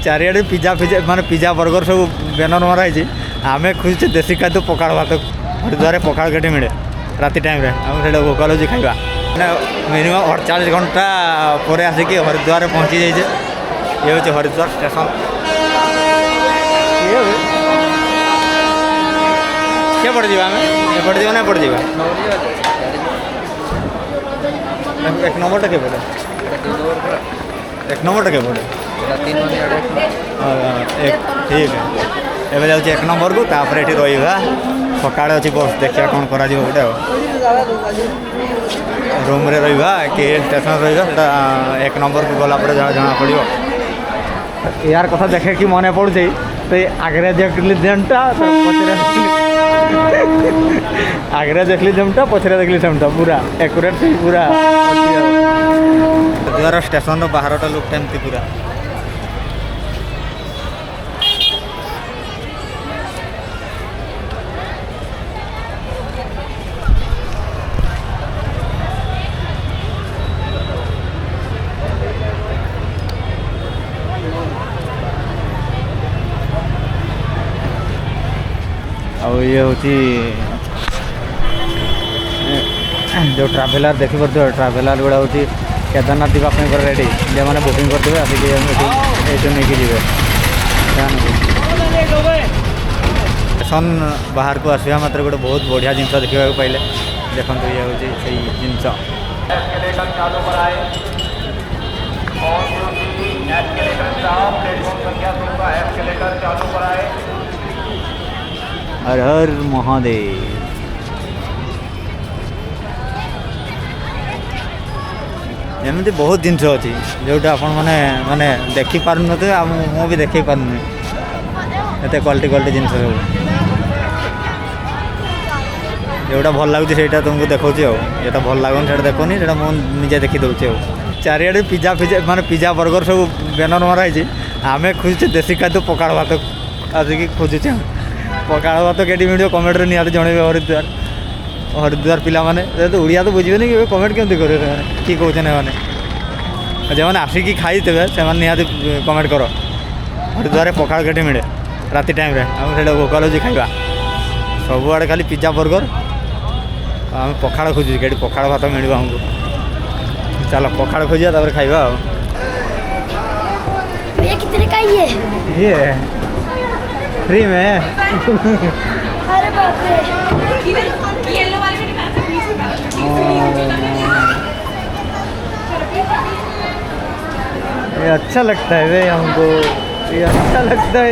चारिआडे pizza फिजा माने pizza burger सब banner मराई आम खोजुचे देसी खाद्य पखाड़ भात हरिद्वार पखाड़ कटी मिले राति टाइम आम भोक लगे खाଇବା मिनिमम 48 घंटा पर आसिक हरिद्वार पहुँची जाइए। ये हूँ हरिद्वार स्टेशन। क्या पड़ जावा एपटे जावा ना एपटे जावा एक नंबर के पड़े एक नंबर के पड़े एक ठीक है एवं जाऊँ एक नंबर को तापर ये रहा सका अच्छी बस देखिए कौन कर गोटे रूम रे रहा कि स्टेशन रहा एक नंबर को गला जना पड़ो यार कथा देखे कि मन पड़े तो आगे देखली जेमटा पचरे आगे देखली जेमटा पचरे देखली सेमटा पूरा एक्यूरेट पूरा हरिद्वार स्टेशन बाहरटा लुकटा एमती पूरा ये हूँ जो ट्राभेलर देखी पार्थ ट्राभेलर गुड़ा हूँ केदारनाथ जावाई रेडी जो मैंने बुकिंग करदे आसिक नहीं जी स्टेशन बाहर को आसवा मात्र गोटे बहुत बढ़िया जिन देखा पाइले देखो ये हूँ से जिनस हर हर महादेव। एमती बहुत जिनस अच्छी जोटा आप मैंने देखी पार मुझे देखे पारनी एत क्वालिटी क्वालिटी जिनस सब जोटा भल लगुच से तुमको देखा ये भल लगुन से देखनी से मुझे देखी दूचे चारिआडे पिज्जा फिजा माने पिज्जा बर्गर सब बैनर मराई आम खोजुचे देसी खाद्य पखाड़ भात आसिक खोजुचे पखाड़ भात केटी मिले कमेंट निहत जनइबे हरिद्वार पिला माने तो उड़िया तो बुझे कि कमेंट केमती करेंगे कि कौन मैंने जो मैंने आसिक खाई थे से निहत कमेंट कर हरिद्वार पखाड़ केटी मिले राति टाइम आम भोक लगे खाଇବା सबुआड़े खाली पिज्जा बर्गर आम पखाड़ खोजु कि पखाड़ भात मिल आमको चलो पखाड़ खोजिया तापर खाଇବା ये फ्री में अरे बाप रे येलो वाले ये अच्छा लगता है वे हमको ये अच्छा लगता है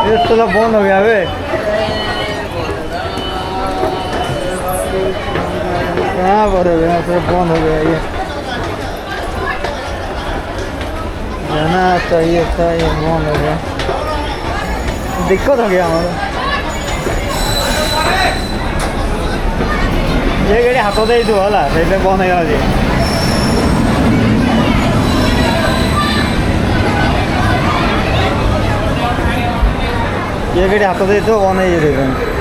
ये थोड़ा बंद हो गया वे कहाँ पर हो गया थोड़ा बंद हो गया ये जाना चाहिए था ये बंद हो गया दिक्कत हो गया हमारा ये गाड़ी हाथ दे है से बंद हो गया ये गाड़ी हाथ दे बंद हो